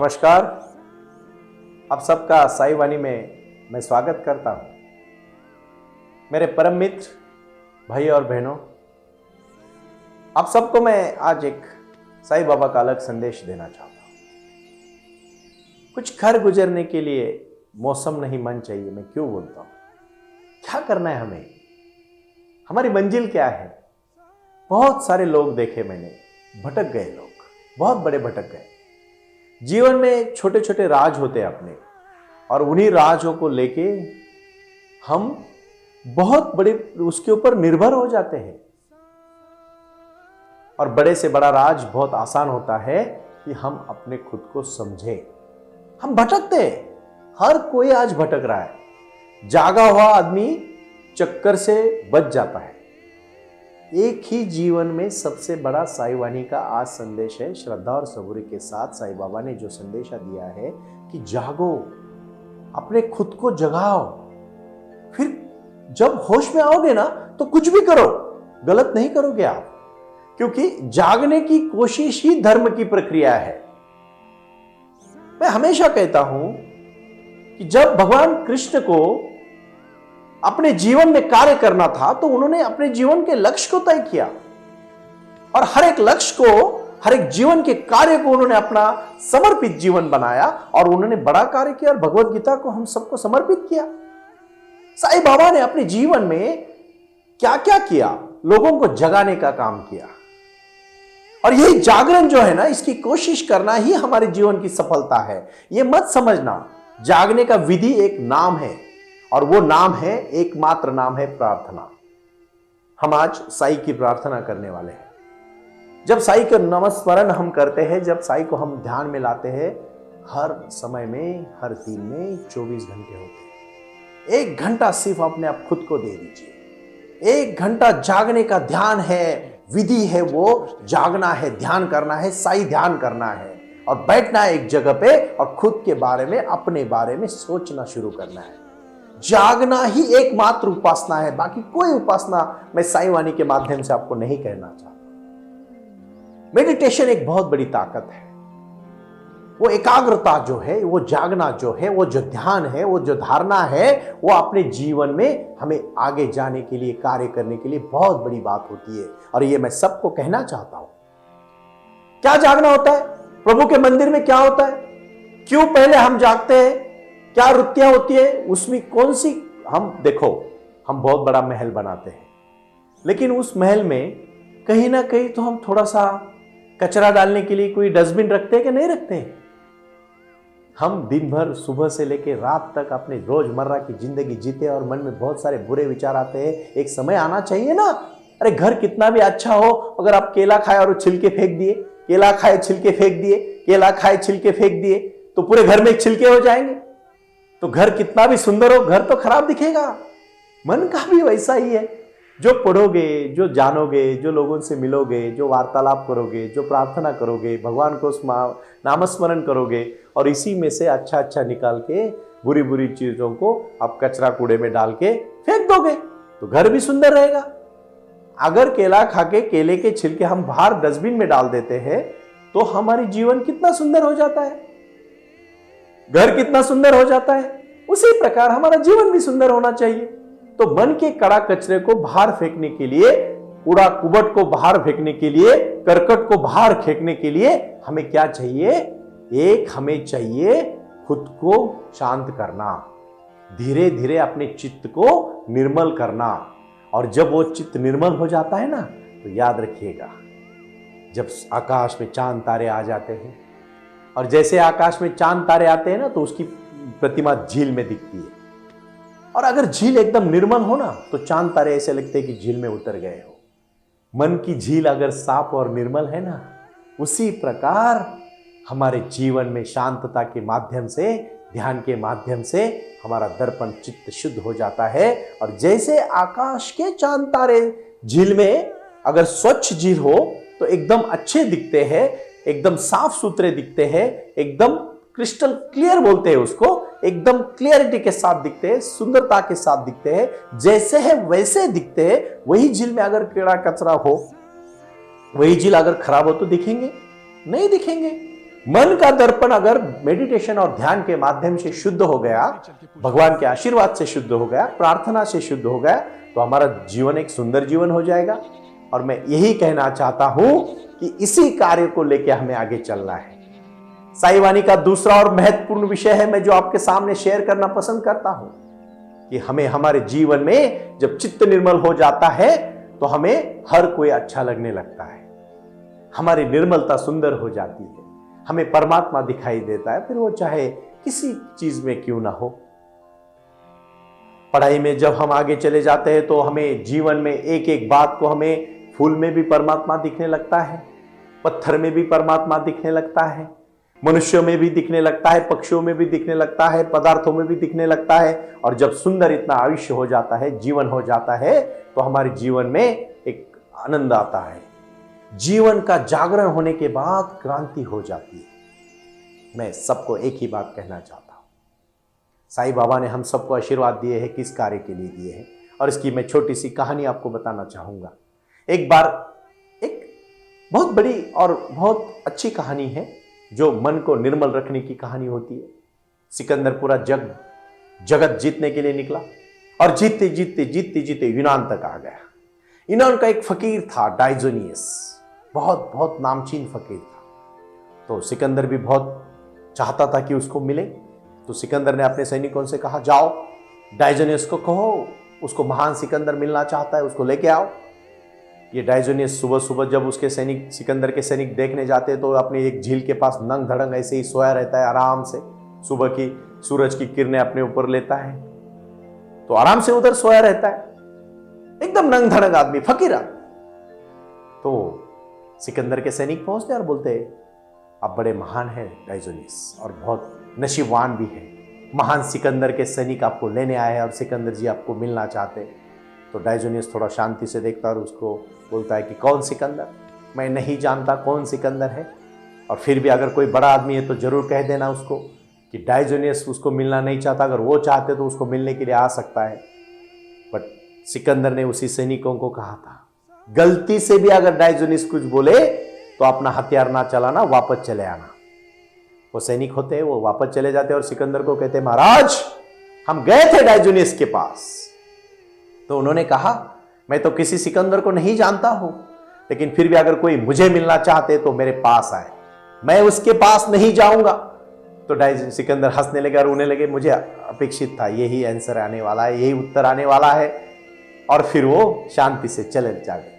नमस्कार। आप सबका साई वाणी में मैं स्वागत करता हूं। मेरे परम मित्र भाई और बहनों, आप सबको मैं आज एक साईं बाबा का अलग संदेश देना चाहता हूं। कुछ खर गुजरने के लिए मौसम नहीं मन चाहिए, मैं क्यों बोलता हूं? क्या करना है हमें, हमारी मंजिल क्या है? बहुत सारे लोग देखे मैंने, भटक गए लोग, बहुत बड़े भटक गए। जीवन में छोटे छोटे राज होते हैं अपने, और उन्हीं राजों को लेके हम बहुत बड़े उसके ऊपर निर्भर हो जाते हैं। और बड़े से बड़ा राज बहुत आसान होता है कि हम अपने खुद को समझें। हम भटकते हैं, हर कोई आज भटक रहा है। जागा हुआ आदमी चक्कर से बच जाता है। एक ही जीवन में सबसे बड़ा साई वाणी का आज संदेश है। श्रद्धा और सबूरी के साथ साईं बाबा ने जो संदेशा दिया है कि जागो, अपने खुद को जगाओ। फिर जब होश में आओगे ना तो कुछ भी करो, गलत नहीं करोगे आप, क्योंकि जागने की कोशिश ही धर्म की प्रक्रिया है। मैं हमेशा कहता हूं कि जब भगवान कृष्ण को अपने जीवन में कार्य करना था तो उन्होंने अपने जीवन के लक्ष्य को तय किया, और हर एक लक्ष्य को, हर एक जीवन के कार्य को उन्होंने अपना समर्पित जीवन बनाया, और उन्होंने बड़ा कार्य किया और भगवत गीता को हम सबको समर्पित किया। साईं बाबा ने अपने जीवन में क्या क्या किया, लोगों को जगाने का काम किया। और यही जागरण जो है ना, इसकी कोशिश करना ही हमारे जीवन की सफलता है। यह मत समझना जागने का विधि एक नाम है, और वो नाम है, एकमात्र नाम है प्रार्थना। हम आज साईं की प्रार्थना करने वाले हैं। जब साईं का नामस्मरण हम करते हैं, जब साईं को हम ध्यान में लाते हैं, हर समय में, हर दिन में 24 घंटे होते हैं। 1 घंटा सिर्फ अपने आप खुद को दे दीजिए। 1 घंटा जागने का ध्यान है, विधि है, वो जागना है, ध्यान करना है, साईं ध्यान करना है, और बैठना है एक जगह पे और खुद के बारे में, अपने बारे में सोचना शुरू करना है। जागना ही एकमात्र उपासना है, बाकी कोई उपासना मैं साईं वाणी के माध्यम से आपको नहीं कहना चाहता। मेडिटेशन एक बहुत बड़ी ताकत है। वो एकाग्रता जो है, वो जागना जो है, वो जो ध्यान है, वो जो धारणा है, वो अपने जीवन में हमें आगे जाने के लिए, कार्य करने के लिए बहुत बड़ी बात होती है। और ये मैं सबको कहना चाहता हूं। क्या जागना होता है? प्रभु के मंदिर में क्या होता है? क्यों पहले हम जागते हैं? क्या वृत्तियां होती है उसमें? कौन सी? हम देखो, हम बहुत बड़ा महल बनाते हैं, लेकिन उस महल में कहीं ना कहीं तो हम थोड़ा सा कचरा डालने के लिए कोई डस्टबिन रखते हैं कि नहीं रखते हैं? हम दिन भर सुबह से लेकर रात तक अपने रोजमर्रा की जिंदगी जीते, और मन में बहुत सारे बुरे विचार आते हैं। एक समय आना चाहिए ना, अरे घर कितना भी अच्छा हो, अगर आप केला खाए और छिलके फेंक दिए, केला खाए छिलके फेंक दिए, केला खाए छिलके फेंक दिए, तो पूरे घर में छिलके हो जाएंगे। तो घर कितना भी सुंदर हो, घर तो खराब दिखेगा। मन का भी वैसा ही है। जो पढ़ोगे, जो जानोगे, जो लोगों से मिलोगे, जो वार्तालाप करोगे, जो प्रार्थना करोगे, भगवान को नामस्मरण करोगे, और इसी में से अच्छा अच्छा निकाल के बुरी बुरी चीजों को आप कचरा कूड़े में डाल के फेंक दोगे, तो घर भी सुंदर रहेगा। अगर केला खा के केले के छिलके हम बाहर डस्टबिन में डाल देते हैं, तो हमारी जीवन कितना सुंदर हो जाता है, घर कितना सुंदर हो जाता है। उसी प्रकार हमारा जीवन भी सुंदर होना चाहिए। तो मन के कड़ा कचरे को बाहर फेंकने के लिए, कूड़ा कुबट को बाहर फेंकने के लिए, करकट को बाहर फेंकने के लिए हमें क्या चाहिए? हमें चाहिए खुद को शांत करना, धीरे धीरे अपने चित्त को निर्मल करना। और जब वो चित्त निर्मल हो जाता है ना, तो याद रखिएगा, जब आकाश में चांद तारे आ जाते हैं, और जैसे आकाश में चांद तारे आते हैं ना, तो उसकी प्रतिमा झील में दिखती है। और अगर झील एकदम निर्मल हो ना, तो चांद तारे ऐसे लगते हैं कि झील में उतर गए हो। मन की झील अगर साफ और निर्मल है ना, उसी प्रकार हमारे जीवन में शांतता के माध्यम से, ध्यान के माध्यम से हमारा दर्पण चित्त शुद्ध हो जाता है। और जैसे आकाश के चांद तारे झील में, अगर स्वच्छ झील हो तो एकदम अच्छे दिखते हैं, एकदम साफ सुथरे दिखते हैं, एकदम क्रिस्टल क्लियर बोलते हैं उसको, एकदम क्लियरिटी के साथ दिखते हैं, सुंदरता के साथ दिखते हैं। जैसे है वैसे दिखते हैं। वही झील में अगर कीड़ा कचरा हो, वही झील अगर खराब हो तो दिखेंगे? नहीं दिखेंगे। मन का दर्पण अगर मेडिटेशन और ध्यान के माध्यम से शुद्ध हो गया, भगवान के आशीर्वाद से शुद्ध हो गया, प्रार्थना से शुद्ध हो गया, तो हमारा जीवन एक सुंदर जीवन हो जाएगा। और मैं यही कहना चाहता हूं कि इसी कार्य को लेकर हमें आगे चलना है। साईं वाणी का दूसरा और महत्वपूर्ण विषय है, मैं जो आपके सामने शेयर करना पसंद करता हूं, कि हमें हमारे जीवन में जब चित्त निर्मल हो जाता है तो हमें हर कोई अच्छा लगने लगता है, हमारी निर्मलता सुंदर हो जाती है, हमें परमात्मा दिखाई देता है, फिर वो चाहे किसी चीज में क्यों ना हो। पढ़ाई में जब हम आगे चले जाते हैं तो हमें जीवन में एक एक बात को, हमें फूल में भी परमात्मा दिखने लगता है, पत्थर में भी परमात्मा दिखने लगता है, मनुष्यों में भी दिखने लगता है, पक्षियों में भी दिखने लगता है, पदार्थों में भी दिखने लगता है। और जब सुंदर इतना आयुष्य हो जाता है, जीवन हो जाता है, तो हमारे जीवन में एक आनंद आता है। जीवन का जागरण होने के बाद क्रांति हो जाती है। मैं सबको एक ही बात कहना चाहता हूं, साईं बाबा ने हम सबको आशीर्वाद दिए हैं, किस कार्य के लिए दिए हैं, और इसकी मैं छोटी सी कहानी आपको बताना चाहूंगा। एक बार एक बहुत बड़ी और बहुत अच्छी कहानी है, जो मन को निर्मल रखने की कहानी होती है। सिकंदर पूरा जगत जीतने के लिए निकला, और जीतते जीतते जीतते जीतते यूनान तक आ गया। यूनान का एक फकीर था डायोजनीस, बहुत बहुत नामचीन फकीर था। तो सिकंदर भी बहुत चाहता था कि उसको मिले। तो सिकंदर ने अपने सैनिकों से कहा, जाओ डायोजनीस को कहो, उसको महान सिकंदर मिलना चाहता है, उसको लेके आओ। ये डायोजनीस सुबह सुबह जब उसके सैनिक, सिकंदर के सैनिक देखने जाते, तो अपने एक झील के पास नंग धड़ंग ऐसे ही सोया रहता है आराम से। सुबह की सूरज की किरणें अपने ऊपर लेता है, तो आराम से उधर सोया रहता है, एकदम नंग धड़ंग आदमी, फकीर आदमी। तो सिकंदर के सैनिक पहुंचते और बोलते, आप बड़े महान हैं डायोजनीस, और बहुत नसीबवान भी है, महान सिकंदर के सैनिक आपको लेने आए हैं और सिकंदर जी आपको मिलना चाहते हैं। तो डायोजनीस थोड़ा शांति से देखता और उसको बोलता है कि कौन सिकंदर? मैं नहीं जानता कौन सिकंदर है, और फिर भी अगर कोई बड़ा आदमी है तो जरूर कह देना उसको कि डायोजनीस उसको मिलना नहीं चाहता, अगर वो चाहते तो उसको मिलने के लिए आ सकता है। बट सिकंदर ने उसी सैनिकों को कहा था, गलती से भी अगर डायोजनीस कुछ बोले तो अपना हथियार ना चलाना, वापस चले आना। वो सैनिक होते हैं, वो वापस चले जाते और सिकंदर को कहते, महाराज हम गए थे डायोजनीस के पास। तो उन्होंने कहा, मैं तो किसी सिकंदर को नहीं जानता हूं, लेकिन फिर भी अगर कोई मुझे मिलना चाहते तो मेरे पास आए, मैं उसके पास नहीं जाऊंगा। तो सिकंदर हंसने लगे और रोने लगे, मुझे अपेक्षित था यही आंसर आने वाला है, यही उत्तर आने वाला है। और फिर वो शांति से चले जाते।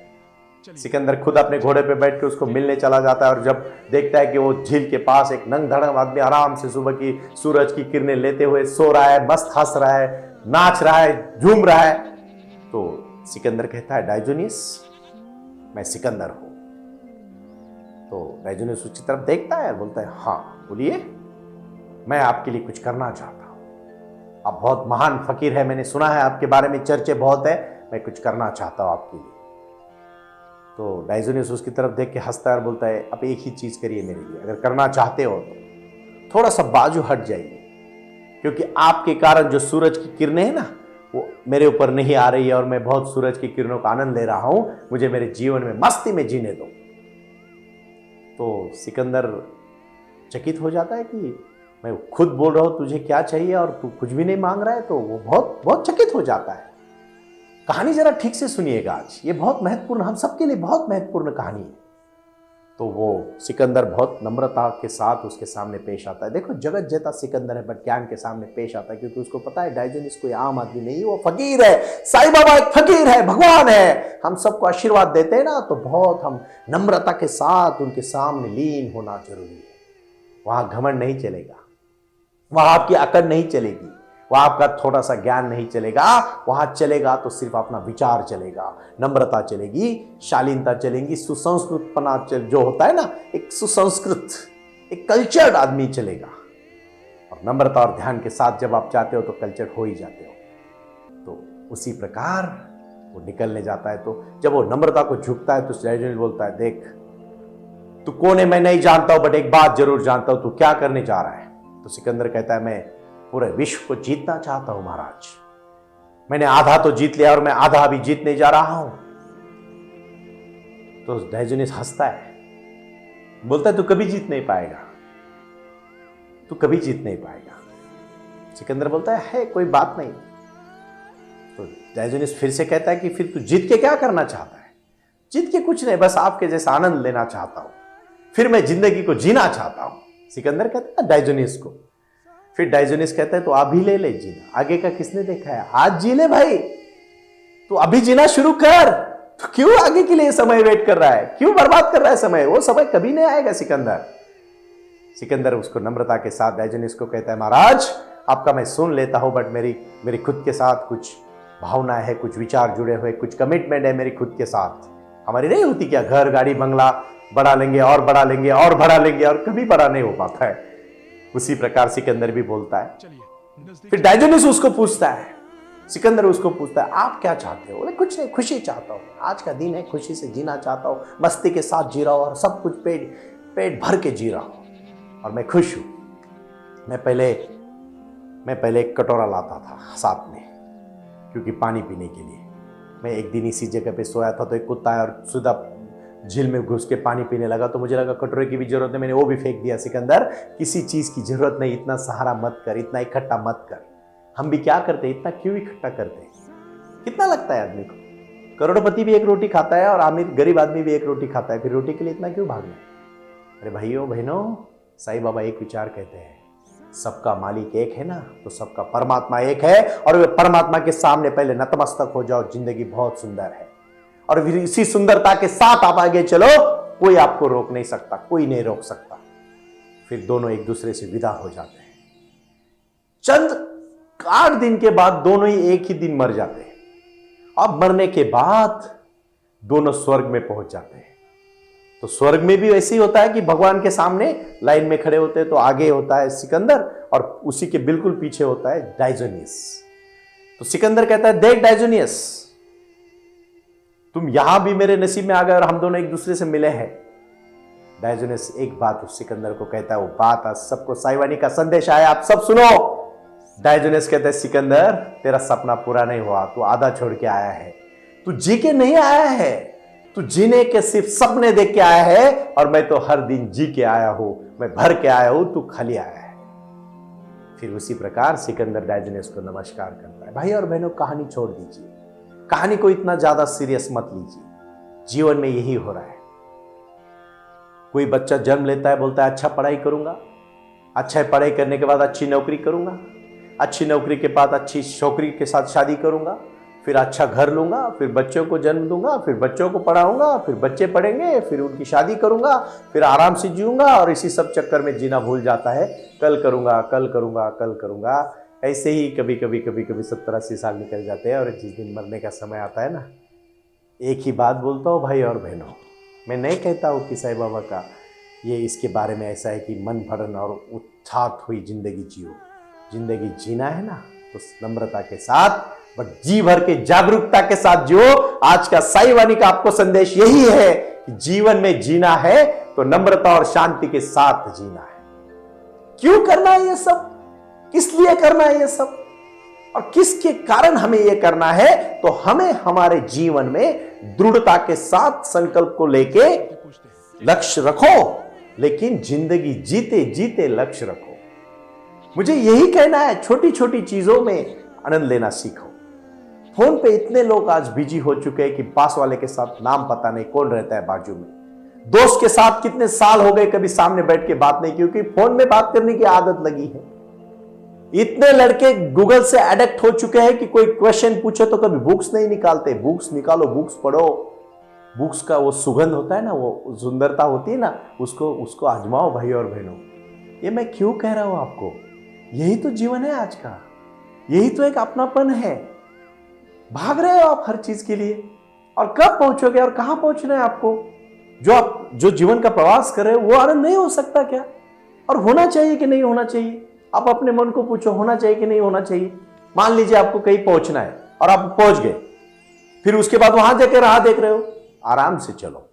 सिकंदर खुद अपने घोड़े पे बैठ के उसको मिलने चला जाता है, और जब देखता है कि वो झील के पास एक नंग धड़ंग आदमी आराम से सुबह की सूरज की किरणें लेते हुए सो रहा है, मस्त हंस रहा है, नाच रहा है, झूम रहा है, तो सिकंदर कहता है, डायोजनीस मैं सिकंदर हूं। तो डायोजनीस उसकी तरफ देखता है, बोलता है, हाँ बोलिए, मैं आपके लिए कुछ करना चाहता हूं, आप बहुत महान फकीर है, मैंने सुना है आपके बारे में चर्चे बहुत है, मैं कुछ करना चाहता हूं आपके लिए। तो डायोजनीस उसकी तरफ देख के हंसता है और बोलता है, आप एक ही चीज करिए मेरे लिए, अगर करना चाहते हो तो थोड़ा सा बाजू हट जाइए, क्योंकि आपके कारण जो सूरज की किरणें हैं ना, वो मेरे ऊपर नहीं आ रही है, और मैं बहुत सूरज की किरणों का आनंद ले रहा हूं, मुझे मेरे जीवन में मस्ती में जीने दो। तो सिकंदर चकित हो जाता है कि मैं खुद बोल रहा हूं तुझे क्या चाहिए और तू कुछ भी नहीं मांग रहा है, तो वो बहुत बहुत चकित हो जाता है। कहानी जरा ठीक से सुनिएगा आज, ये बहुत महत्वपूर्ण, हम सबके लिए बहुत महत्वपूर्ण कहानी है। तो वो सिकंदर बहुत नम्रता के साथ उसके सामने पेश आता है। देखो जगत जेता सिकंदर है, बट ज्ञान के सामने पेश आता है, क्योंकि उसको पता है डायोजनीस कोई आम आदमी नहीं, वो फकीर है, साईं बाबा एक फकीर है, भगवान है। हम सबको आशीर्वाद देते हैं ना, तो बहुत हम नम्रता के साथ उनके सामने लीन होना जरूरी है। वहां घमंड नहीं चलेगा, वहां आपकी अकड़ नहीं चलेगी, वहां आपका थोड़ा सा ज्ञान नहीं चलेगा, वहां चलेगा तो सिर्फ अपना विचार चलेगा, नम्रता चलेगी, शालीनता चलेगी, सुसंस्कृतपना जो होता है ना, एक सुसंस्कृत, एक कल्चर्ड आदमी चलेगा। और नम्रता और ध्यान के साथ जब आप चाहते हो तो कल्चर्ड हो ही जाते हो। तो उसी प्रकार वो निकलने जाता है। तो जब वो नम्रता को झुकता है तो डायोजनीस बोलता है, देख तू कौन है मैं नहीं जानता हूं, बट एक बात जरूर जानता हूं, तू क्या करने जा रहा है। तो सिकंदर कहता है, मैं पूरे विश्व को जीतना चाहता हूं महाराज, मैंने आधा तो जीत लिया और मैं आधा अभी जीतने जा रहा हूं। तो डायोजनीस हंसता है, बोलता है तू कभी जीत नहीं पाएगा, तू कभी जीत नहीं पाएगा। सिकंदर बोलता है कोई बात नहीं। तो डायोजनीस फिर से कहता है कि फिर तू जीत के क्या करना चाहता है? जीत के कुछ नहीं, बस आपके जैसा आनंद लेना चाहता हूं, फिर मैं जिंदगी को जीना चाहता हूं। सिकंदर कहता है डायोजनीस को। फिर डायोजनीस कहता है तो अभी ले जीना, आगे का किसने देखा है? आज जी ले भाई, तू अभी जीना शुरू कर। तो क्यों आगे के लिए समय वेट कर रहा है? क्यों बर्बाद कर रहा है समय? वो समय कभी नहीं आएगा। सिकंदर उसको नम्रता के साथ डायोजनीस को कहता है महाराज आपका मैं सुन लेता हूं, बट मेरी खुद के साथ कुछ भावना है, कुछ विचार जुड़े हुए, कुछ कमिटमेंट है मेरी खुद के साथ। हमारी नहीं होती क्या, घर गाड़ी बंगला बढ़ा लेंगे और बढ़ा लेंगे और बढ़ा लेंगे और कभी बड़ा नहीं हो पाता है। उसी प्रकार सिकंदर भी बोलता है। फिर डायोजनीस उसको पूछता है, सिकंदर उसको पूछता है आप क्या चाहते हो? बोले कुछ नहीं, खुशी चाहता हूं, आज का दिन है, खुशी से जीना चाहता हूं, मस्ती के साथ जी रहा हूं और सब कुछ पेट भर के जी रहा हूं और मैं खुश हूं। मैं पहले एक कटोरा लाता था साथ में, क्योंकि पानी पीने के लिए। मैं एक दिन इसी जगह पे सोया था तो एक कुत्ता आया और सीधा झील में घुस के पानी पीने लगा, तो मुझे लगा कटोरे की भी जरूरत नहीं, मैंने वो भी फेंक दिया। सिकंदर किसी चीज की जरूरत नहीं, इतना सहारा मत कर, इतना इकट्ठा मत कर। हम भी क्या करते, इतना क्यों इकट्ठा करते? कितना लगता है आदमी को? करोड़पति भी एक रोटी खाता है और अमीर गरीब आदमी भी एक रोटी खाता है, फिर रोटी के लिए इतना क्यों भागना? अरे भाइयों बहनों, साईं बाबा एक विचार कहते हैं, सबका मालिक एक है ना, तो सबका परमात्मा एक है, और वे परमात्मा के सामने पहले नतमस्तक हो जाओ, जिंदगी बहुत सुंदर है। और फिर इसी सुंदरता के साथ आप आगे चलो, कोई आपको रोक नहीं सकता, कोई नहीं रोक सकता। फिर दोनों एक दूसरे से विदा हो जाते हैं। चंद 8 दिन के बाद दोनों ही एक ही दिन मर जाते हैं। अब मरने के बाद दोनों स्वर्ग में पहुंच जाते हैं। तो स्वर्ग में भी वैसे ही होता है कि भगवान के सामने लाइन में खड़े होते हैं, तो आगे होता है सिकंदर और उसी के बिल्कुल पीछे होता है डायोजनीस। तो सिकंदर कहता है देख डायोजनीस, तुम यहां भी मेरे नसीब में आ गए और हम दोनों एक दूसरे से मिले हैं। डायोजनीस एक बात उस सिकंदर को कहता है, वो बात आज सबको साईं का संदेश आया, आप सब सुनो। डायोजनीस कहता है सिकंदर तेरा सपना पूरा नहीं हुआ, तू आधा छोड़ के आया है, तू जी के नहीं आया है, तू जीने के सिर्फ सपने देख के आया है, और मैं तो हर दिन जी के आया हूं, मैं भर के आया हूं, तू खाली आया है। फिर उसी प्रकार सिकंदर डायोजनीस को नमस्कार करता है। भाई और बहनों, कहानी छोड़ दीजिए, कहानी को इतना ज्यादा सीरियस मत लीजिए। जीवन में यही हो रहा है। कोई बच्चा जन्म लेता है, बोलता है अच्छा पढ़ाई करूंगा, अच्छा पढ़ाई करने के बाद अच्छी नौकरी करूंगा, अच्छी नौकरी के बाद अच्छी छोकरी के साथ शादी करूंगा, फिर अच्छा घर लूंगा, फिर बच्चों को जन्म दूंगा, फिर बच्चों को पढ़ाऊंगा, फिर बच्चे पढ़ेंगे, फिर उनकी शादी करूंगा, फिर आराम से जीऊंगा, और इसी सब चक्कर में जीना भूल जाता है। कल करूंगा, कल करूंगा, कल करूंगा। ऐसे ही कभी कभी 70-80 साल निकल जाते हैं, और जिस दिन मरने का समय आता है ना, एक ही बात बोलता हूँ भाई और बहनों, मैं नहीं कहता हूँ कि साईं बाबा का ये इसके बारे में ऐसा है कि मन भरन और उत्साह हुई जिंदगी जियो। जिंदगी जीना है ना, तो नम्रता के साथ, बट जी भर के जागरूकता के साथ जियो। आज का साईं वाणी का आपको संदेश यही है कि जीवन में जीना है तो नम्रता और शांति के साथ जीना है। क्यों करना है ये सब, किस लिए करना है ये सब, और किसके कारण हमें ये करना है? तो हमें हमारे जीवन में दृढ़ता के साथ संकल्प को लेके लक्ष्य रखो, लेकिन जिंदगी जीते जीते लक्ष्य रखो। मुझे यही कहना है, छोटी छोटी चीजों में आनंद लेना सीखो। फोन पे इतने लोग आज बिजी हो चुके हैं कि पास वाले के साथ नाम पता नहीं कौन रहता है बाजू में। दोस्त के साथ कितने साल हो गए कभी सामने बैठ के बात नहीं, क्योंकि फोन में बात करने की आदत लगी है। इतने लड़के गूगल से एडिक्ट हो चुके हैं कि कोई क्वेश्चन पूछे तो कभी बुक्स नहीं निकालते। बुक्स निकालो, बुक्स पढ़ो, बुक्स का वो सुगंध होता है ना, वो सुंदरता होती है ना, उसको आजमाओ भाई और बहनों। ये मैं क्यों कह रहा हूं आपको, यही तो जीवन है आज का, यही तो एक अपनापन है। भाग रहे हो आप हर चीज के लिए, और कब पहुंचोगे और कहां पहुंचना है आपको? जो जीवन का प्रवास कर रहे हो वो आनंद नहीं हो सकता क्या? और होना चाहिए कि नहीं होना चाहिए? आप अपने मन को पूछो, होना चाहिए कि नहीं होना चाहिए? मान लीजिए आपको कहीं पहुंचना है और आप पहुंच गए, फिर उसके बाद वहां जाकर राह देख रहे हो। आराम से चलो,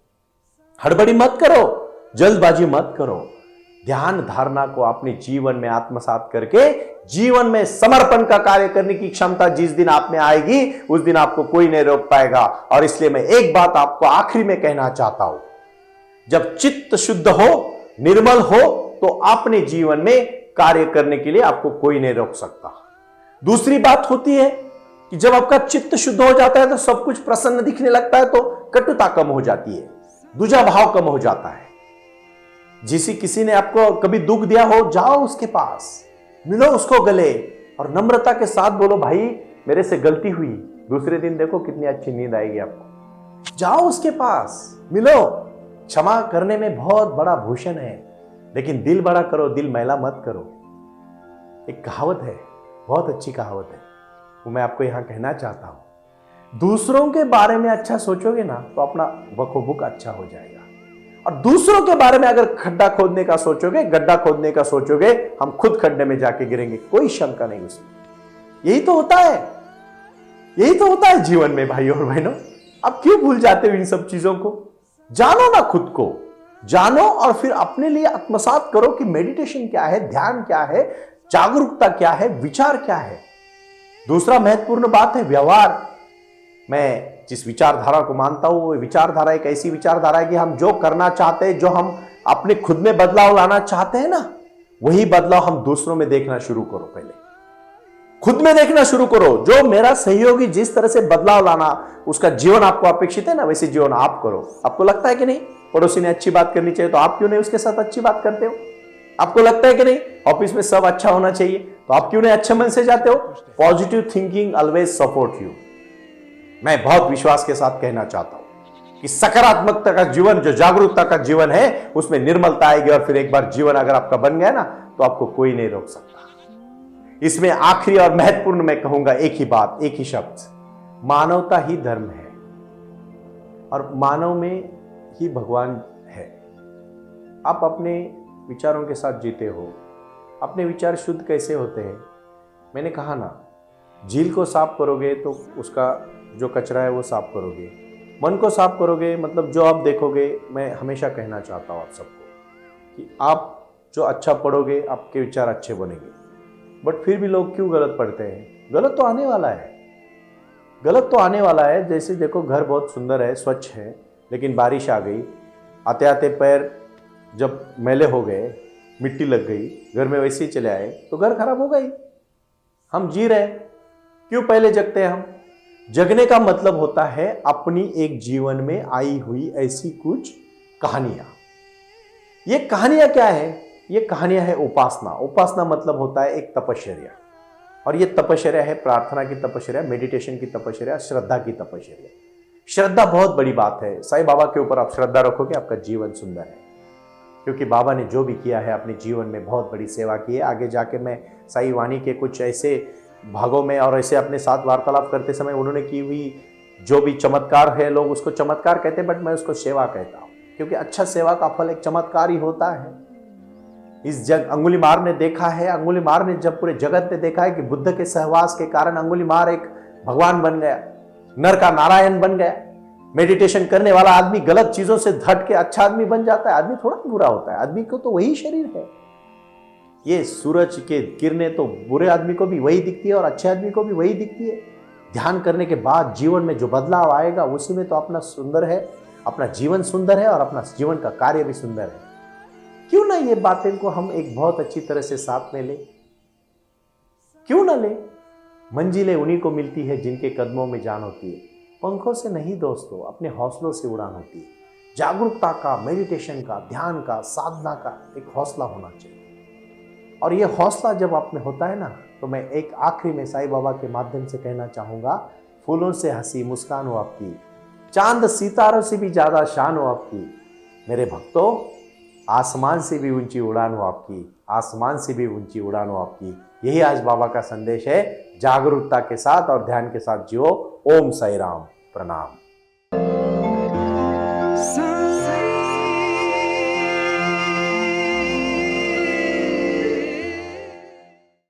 हड़बड़ी मत करो, जल्दबाजी मत करो। ध्यान धारणा को अपने जीवन में आत्मसात करके जीवन में समर्पण का कार्य करने की क्षमता जिस दिन आप में आएगी, उस दिन आपको कोई नहीं रोक पाएगा। और इसलिए मैं एक बात आपको आखिरी में कहना चाहता हूं, जब चित्त शुद्ध हो, निर्मल हो, तो अपने जीवन में कार्य करने के लिए आपको कोई नहीं रोक सकता। दूसरी बात होती है कि जब आपका चित्त शुद्ध हो जाता है तो सब कुछ प्रसन्न दिखने लगता है, तो कटुता कम हो जाती है, दूजा भाव कम हो जाता है। किसी ने आपको कभी दुख दिया हो, जाओ उसके पास, मिलो उसको गले और नम्रता के साथ बोलो, भाई मेरे से गलती हुई। दूसरे दिन देखो कितनी अच्छी नींद आएगी आपको। जाओ उसके पास, मिलो। क्षमा करने में बहुत बड़ा भूषण है, लेकिन दिल बड़ा करो, दिल मैला मत करो। एक कहावत है, बहुत अच्छी कहावत है, वो मैं आपको यहां कहना चाहता हूं। दूसरों के बारे में अच्छा सोचोगे ना तो अपना वकोबुक अच्छा हो जाएगा, और दूसरों के बारे में अगर खड्डा खोदने का सोचोगे, गड्ढा खोदने का सोचोगे, हम खुद खड्डे में जाके गिरेंगे, कोई शंका नहीं उसमें। यही तो होता है, यही तो होता है जीवन में भाइयों और बहनों। आप क्यों भूल जाते हो इन सब चीजों को? जानो ना, खुद को जानो और फिर अपने लिए आत्मसात करो कि मेडिटेशन क्या है, ध्यान क्या है, जागरूकता क्या है, विचार क्या है। दूसरा महत्वपूर्ण बात है व्यवहार। मैं जिस विचारधारा को मानता हूं वो विचारधारा एक ऐसी विचारधारा है कि हम जो करना चाहते हैं, जो हम अपने खुद में बदलाव लाना चाहते हैं ना, वही बदलाव हम दूसरों में देखना शुरू करो। पहले खुद में देखना शुरू करो। जो मेरा सहयोगी जिस तरह से बदलाव लाना उसका जीवन आपको अपेक्षित है ना, वैसे जीवन आप करो। आपको लगता है कि नहीं पड़ोसी ने अच्छी बात करनी चाहिए, तो आप क्यों नहीं उसके साथ अच्छी बात करते हो? आपको लगता है कि नहीं ऑफिस में सब अच्छा होना चाहिए, तो आप क्यों नहीं अच्छे मन से जाते हो? Positive thinking always support you. मैं बहुत विश्वास के साथ कहना चाहता हूं कि सकारात्मकता का जीवन, जो जागरूकता का जीवन है, उसमें निर्मलता आएगी, और फिर एक बार जीवन अगर आपका बन गया ना, तो आपको कोई नहीं रोक सकता। इसमें आखिरी और महत्वपूर्ण मैं कहूंगा एक ही बात, एक ही शब्द, मानवता ही धर्म है, और मानव में ही भगवान है। आप अपने विचारों के साथ जीते हो। अपने विचार शुद्ध कैसे होते हैं? मैंने कहा ना, झील को साफ करोगे तो उसका जो कचरा है वो साफ करोगे, मन को साफ करोगे, मतलब जो आप देखोगे। मैं हमेशा कहना चाहता हूँ आप सबको कि आप जो अच्छा पढ़ोगे आपके विचार अच्छे बनेंगे। बट फिर भी लोग क्यों गलत पढ़ते हैं? गलत तो आने वाला है, गलत तो आने वाला है। जैसे देखो, घर बहुत सुंदर है, स्वच्छ है, लेकिन बारिश आ गई, आते आते पैर जब मैले हो गए, मिट्टी लग गई, घर में वैसे ही चले आए, तो घर खराब हो गई। हम जी रहे, क्यों पहले जगते हैं हम? जगने का मतलब होता है अपनी एक जीवन में आई हुई ऐसी कुछ कहानियां। ये कहानियां क्या है? ये कहानियां है उपासना। उपासना मतलब होता है एक तपश्चर्या, और ये तपश्चर्या है प्रार्थना की तपश्चर्या, मेडिटेशन की तपश्चर्या, श्रद्धा की तपश्चर्या। श्रद्धा बहुत बड़ी बात है। साईं बाबा के ऊपर आप श्रद्धा रखोगे, आपका जीवन सुंदर है, क्योंकि बाबा ने जो भी किया है अपने जीवन में बहुत बड़ी सेवा की है। आगे जाके मैं साईं वाणी के कुछ ऐसे भागों में और ऐसे अपने साथ वार्तालाप करते समय उन्होंने की हुई जो भी चमत्कार है, लोग उसको चमत्कार कहते हैं, बट मैं उसको सेवा कहता हूँ, क्योंकि अच्छा सेवा का फल एक चमत्कार ही होता है। इस जग अंगुलीमार ने देखा है, अंगुलीमार ने जब पूरे जगत ने देखा है कि बुद्ध के सहवास के कारण अंगुलीमार एक भगवान बन गया, नर का नारायण बन गया। मेडिटेशन करने वाला आदमी गलत चीजों से हट के अच्छा आदमी बन जाता है। आदमी थोड़ा बुरा होता है, आदमी को तो वही शरीर है। ये सूरज के किरणें तो बुरे आदमी को भी वही दिखती है और अच्छे आदमी को भी वही दिखती है। ध्यान करने के बाद जीवन में जो बदलाव आएगा उसी में तो अपना सुंदर है, अपना जीवन सुंदर है, और अपना जीवन का कार्य भी सुंदर है। क्यों ना ये बातें को हम एक बहुत अच्छी तरह से साथ में ले? क्यों ना ले? मंजिलें उन्हीं को मिलती है जिनके कदमों में जान होती है। पंखों से नहीं दोस्तों, अपने हौसलों से उड़ान होती है। जागरूकता का, मेडिटेशन का, ध्यान का, साधना का एक हौसला होना चाहिए, और ये हौसला जब आप में होता है ना, तो मैं एक आखिरी में साईं बाबा के माध्यम से कहना चाहूँगा, फूलों से हंसी मुस्कान हो आपकी, चांद सितारों से भी ज़्यादा शान हो आपकी, मेरे भक्तों आसमान से भी ऊंची उड़ान हो आपकी, आसमान से भी ऊंची उड़ान हो आपकी। यही आज बाबा का संदेश है। जागरूकता के साथ और ध्यान के साथ जियो। ओम साई राम, प्रणाम।